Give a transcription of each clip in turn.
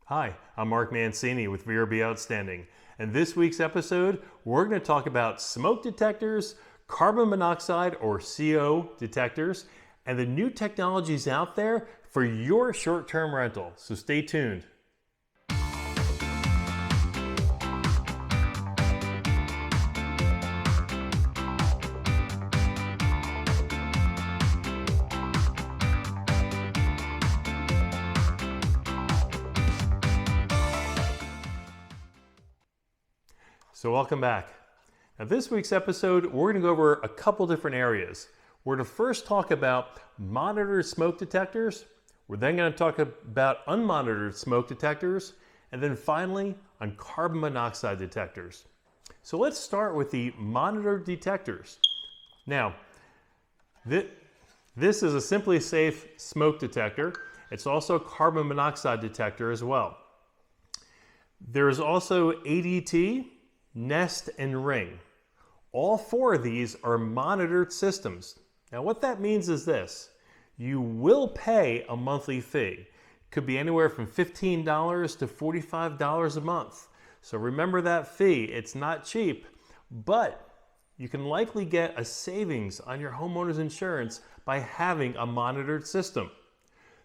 Hi, I'm Mark Mancini with VRBO Outstanding, and this week's episode we're going to talk about smoke detectors, carbon monoxide or CO detectors, and the new technologies out there for your short-term rental. So stay tuned. So welcome back. Now this week's episode, we're going to go over a couple different areas. We're going to first talk about monitored smoke detectors. We're then going to talk about unmonitored smoke detectors. And then finally, on carbon monoxide detectors. So let's start with the monitored detectors. Now, this is a Simply Safe smoke detector. It's also a carbon monoxide detector as well. There is also ADT, Nest, and Ring. All four of these are monitored systems. Now what that means is this: you will pay a monthly fee. It could be anywhere from $15 to $45 a month. So remember that fee. It's not cheap, but you can likely get a savings on your homeowner's insurance by having a monitored system.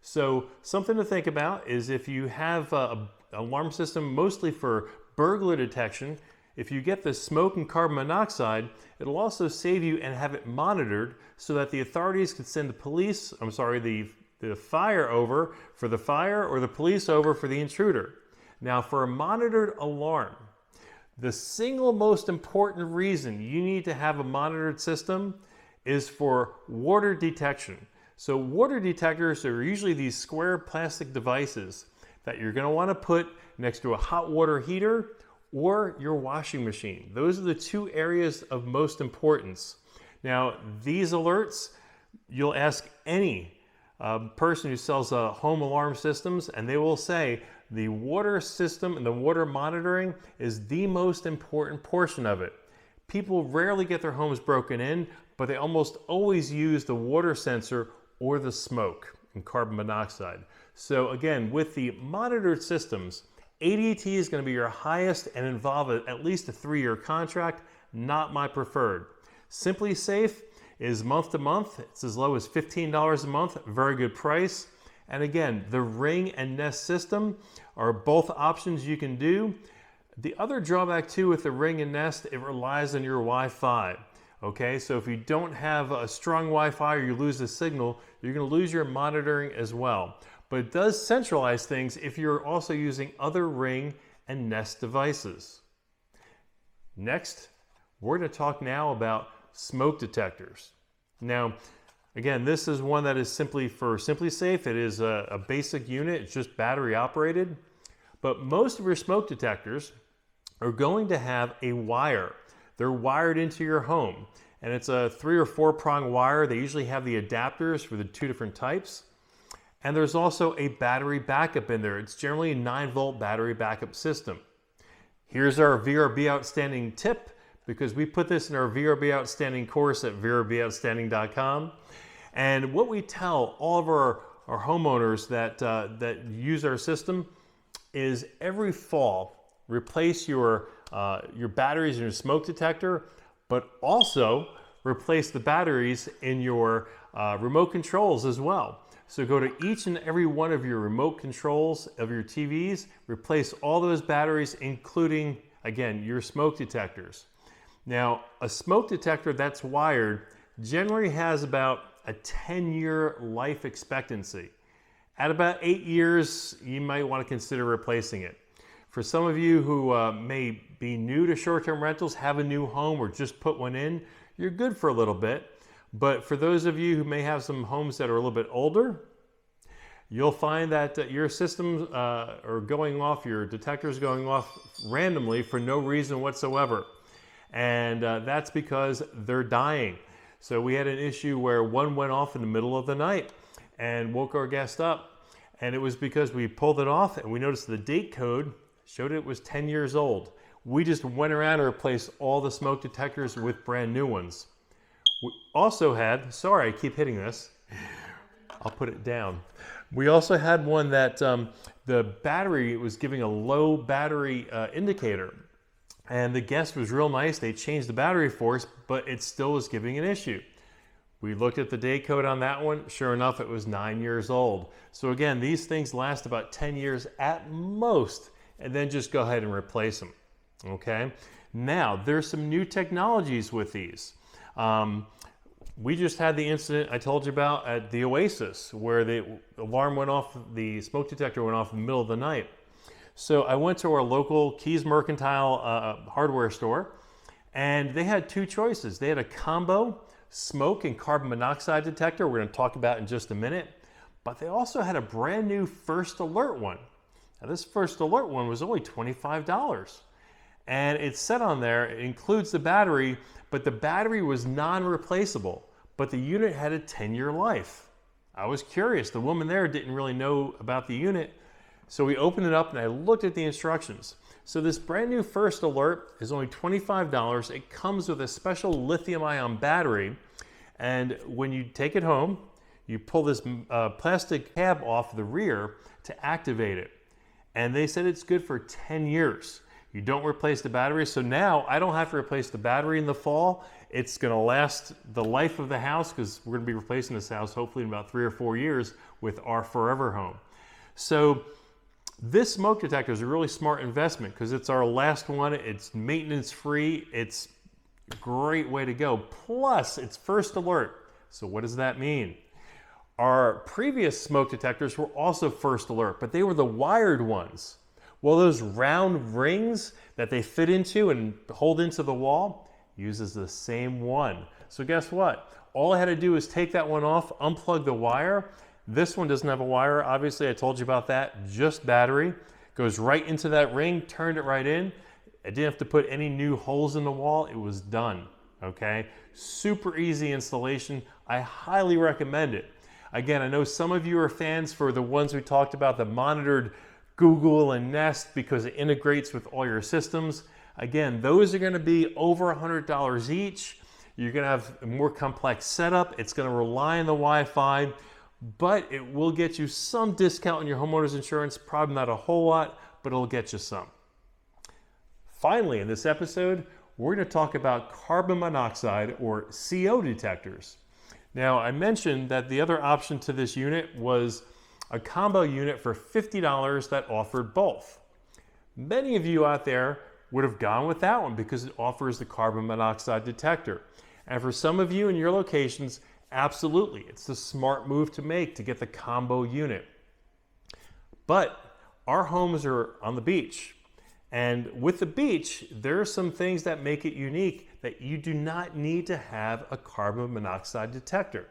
So something to think about is if you have an alarm system mostly for burglar detection, if you get the smoke and carbon monoxide, it'll also save you and have it monitored so that the authorities can send the fire over for the fire or the police over for the intruder. Now for a monitored alarm, the single most important reason you need to have a monitored system is for water detection. So water detectors are usually these square plastic devices that you're going to want to put next to a hot water heater or your washing machine. Those are the two areas of most importance. Now, these alerts, you'll ask any person who sells home alarm systems, and they will say the water system and the water monitoring is the most important portion of it. People rarely get their homes broken in, but they almost always use the water sensor or the smoke and carbon monoxide. So again, with the monitored systems, ADT is going to be your highest and involve at least a 3-year contract, not my preferred. Simply Safe is month to month. It's as low as $15 a month, very good price. And again, the Ring and Nest system are both options you can do. The other drawback too with the Ring and Nest, it relies on your Wi-Fi. Okay, so if you don't have a strong Wi-Fi or you lose the signal, you're going to lose your monitoring as well. But it does centralize things if you're also using other Ring and Nest devices. Next, we're going to talk now about smoke detectors. Now, again, this is one that is simply Safe. It is a basic unit. It's just battery operated. But most of your smoke detectors are going to have a wire. They're wired into your home. And it's a 3 or 4 prong wire. They usually have the adapters for the 2 different types. And there's also a battery backup in there. It's generally a 9-volt battery backup system. Here's our VRB Outstanding tip, because we put this in our VRB Outstanding course at VRBOutstanding.com. And what we tell all of our homeowners that use our system is every fall, replace your batteries in your smoke detector, but also replace the batteries in your remote controls as well. So go to each and every one of your remote controls of your TVs, replace all those batteries, including, again, your smoke detectors. Now, a smoke detector that's wired generally has about a 10-year life expectancy. At about 8 years, you might want to consider replacing it. For some of you who may be new to short-term rentals, have a new home, or just put one in, you're good for a little bit. But for those of you who may have some homes that are a little bit older, you'll find that your systems are going off, your detectors going off randomly for no reason whatsoever. And that's because they're dying. So we had an issue where one went off in the middle of the night and woke our guest up. And it was because we pulled it off and we noticed the date code showed it was 10 years old. We just went around and replaced all the smoke detectors with brand new ones. We also had, sorry, I keep hitting this. I'll put it down. We also had one that the battery was giving a low battery indicator. And the guest was real nice. They changed the battery for us, but it still was giving an issue. We looked at the date code on that one. Sure enough, it was 9 years old. So again, these things last about 10 years at most, and then just go ahead and replace them. Okay? Now, there's some new technologies with these. We just had the incident I told you about at the Oasis, where the alarm went off, the smoke detector went off in the middle of the night. So I went to our local Keys Mercantile hardware store, and they had two choices. They had a combo smoke and carbon monoxide detector we're going to talk about in just a minute, but they also had a brand new First Alert one. Now this First Alert one was only $25, and it said on there it includes the battery, but the battery was non-replaceable, but the unit had a 10-year life. I was curious. The woman there didn't really know about the unit. So we opened it up and I looked at the instructions. So this brand new First Alert is only $25. It comes with a special lithium-ion battery. And when you take it home, you pull this plastic tab off the rear to activate it. And they said it's good for 10 years. You don't replace the battery. So now I don't have to replace the battery in the fall. It's going to last the life of the house, because we're going to be replacing this house hopefully in about 3 or 4 years with our forever home. So this smoke detector is a really smart investment because it's our last one. It's maintenance free. It's a great way to go. Plus, it's First Alert. So what does that mean? Our previous smoke detectors were also First Alert, but they were the wired ones. Well, those round rings that they fit into and hold into the wall uses the same one. So guess what? All I had to do is take that one off, unplug the wire. This one doesn't have a wire. Obviously, I told you about that. Just battery. Goes right into that ring, turned it right in. I didn't have to put any new holes in the wall. It was done, okay? Super easy installation. I highly recommend it. Again, I know some of you are fans for the ones we talked about, the monitored Google and Nest, because it integrates with all your systems. Again, those are gonna be over $100 each. You're gonna have a more complex setup. It's gonna rely on the Wi-Fi, but it will get you some discount on your homeowner's insurance. Probably not a whole lot, but it'll get you some. Finally, in this episode, we're going to talk about carbon monoxide or CO detectors. Now, I mentioned that the other option to this unit was a combo unit for $50 that offered both. Many of you out there would have gone with that one because it offers the carbon monoxide detector. And for some of you in your locations, absolutely, it's the smart move to make to get the combo unit. But our homes are on the beach. And with the beach, there are some things that make it unique that you do not need to have a carbon monoxide detector.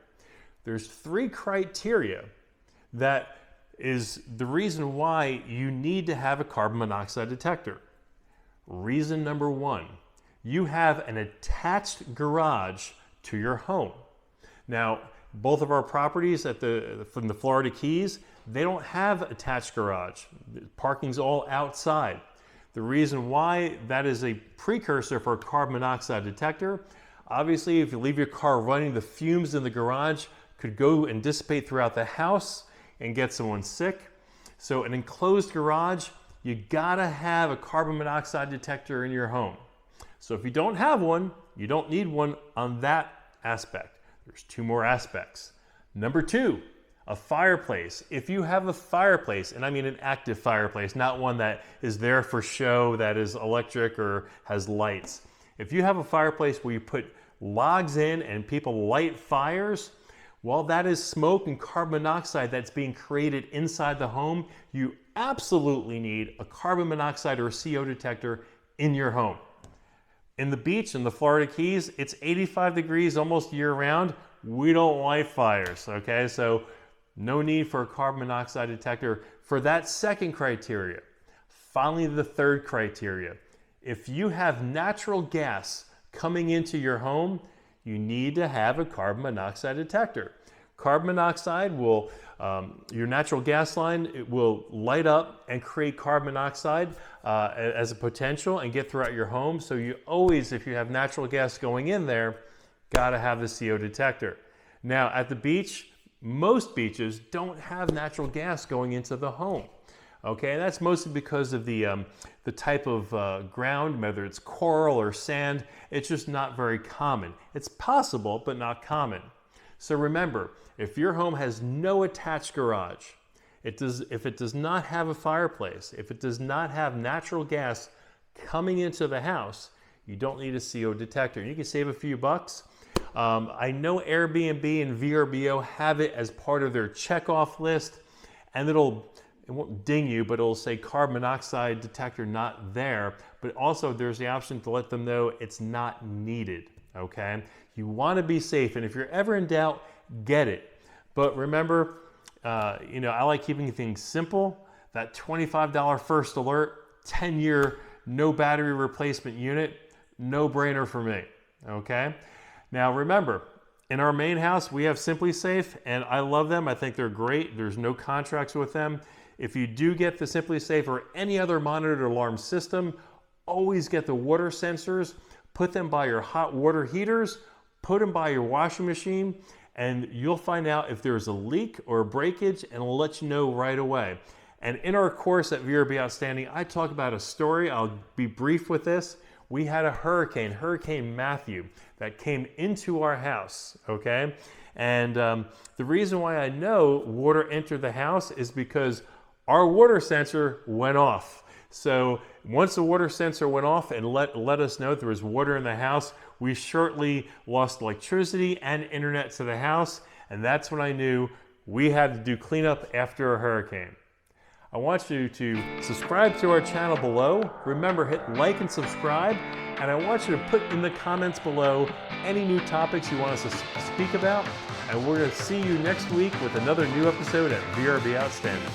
There's 3 criteria that is the reason why you need to have a carbon monoxide detector. Reason number 1, you have an attached garage to your home. Now, both of our properties from the Florida Keys, they don't have attached garage. Parking's all outside. The reason why that is a precursor for a carbon monoxide detector, obviously if you leave your car running, the fumes in the garage could go and dissipate throughout the house and get someone sick. So an enclosed garage, you gotta have a carbon monoxide detector in your home. So if you don't have one, you don't need one on that aspect. There's 2 more aspects. Number 2, a fireplace. If you have a fireplace, and I mean an active fireplace, not one that is there for show, that is electric or has lights. If you have a fireplace where you put logs in and people light fires, well, that is smoke and carbon monoxide that's being created inside the home. You absolutely need a carbon monoxide or a CO detector in your home. In the beach, in the Florida Keys, it's 85 degrees almost year round. We don't light fires, okay? So no need for a carbon monoxide detector for that second criteria. Finally, the third criteria. If you have natural gas coming into your home, you need to have a carbon monoxide detector. Carbon monoxide will, your natural gas line, it will light up and create carbon monoxide as a potential and get throughout your home. So you always, if you have natural gas going in there, gotta have the CO detector. Now at the beach, most beaches don't have natural gas going into the home. Okay, and that's mostly because of the type of ground, whether it's coral or sand. It's just not very common. It's possible, but not common. So remember, if your home has no attached garage, if it does not have a fireplace, if it does not have natural gas coming into the house, you don't need a CO detector. You can save a few bucks. I know Airbnb and VRBO have it as part of their checkoff list, and it won't ding you, but it'll say carbon monoxide detector not there. But also there's the option to let them know it's not needed, okay? You want to be safe, and if you're ever in doubt, get it. But remember, I like keeping things simple. That $25 first alert, 10-year no battery replacement unit, no brainer for me, okay? Now remember, in our main house, we have Simply Safe, and I love them. I think they're great. There's no contracts with them. If you do get the Simply Safe or any other monitored alarm system, always get the water sensors, put them by your hot water heaters, put them by your washing machine, and you'll find out if there's a leak or a breakage, and it'll let you know right away. And in our course at VRB Outstanding, I talk about a story. I'll be brief with this. We had a Hurricane Matthew, that came into our house, okay? And the reason why I know water entered the house is because our water sensor went off. So once the water sensor went off and let us know there was water in the house, we shortly lost electricity and internet to the house, and that's when I knew we had to do cleanup after a hurricane. I want you to subscribe to our channel below. Remember, hit like and subscribe, and I want you to put in the comments below any new topics you want us to speak about, and we're going to see you next week with another new episode at VRB Outstanding.